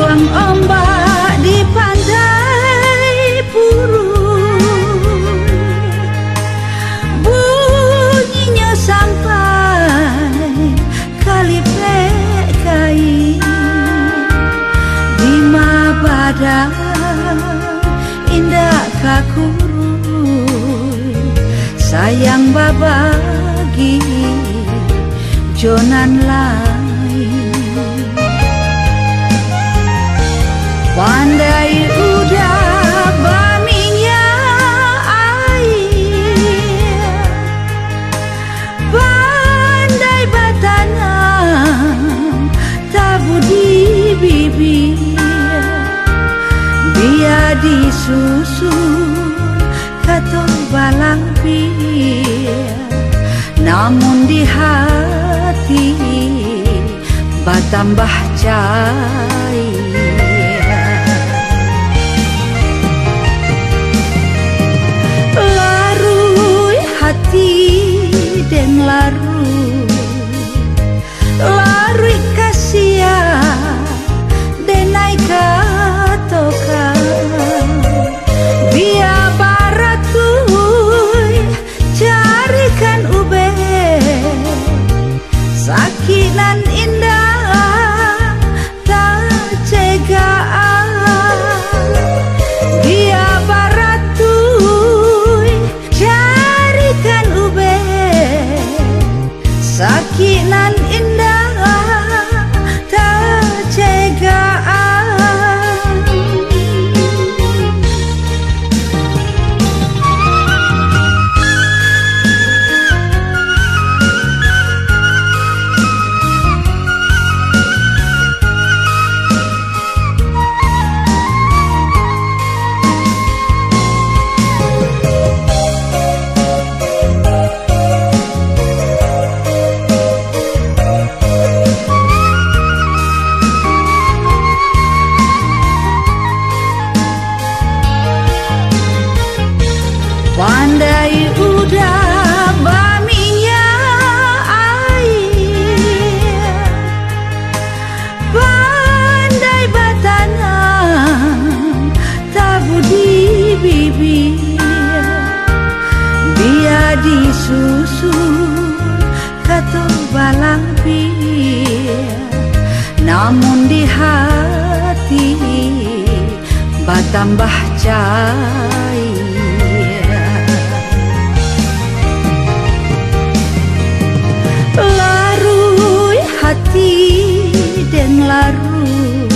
Gelombang ombak di pantai Purun, bunyinya sampai Kalipekai. Bima badan indah kakurui, sayang babagi jonan lain. Pandai udah baminya air, pandai batanam tabu di bibir, biar disusun kato balang pir, namun di hati batambah cair. Den larui kasia denai katoka, biar baratui carikan ube sakinan indah tak cegaan. Biar baratui carikan ube sakinan indah tak cegaan. Pandai udah baminya air, pandai batanam tabu di bibir, biar disusun kato balang pir, namun di hati batambah cair. Larui hati den larui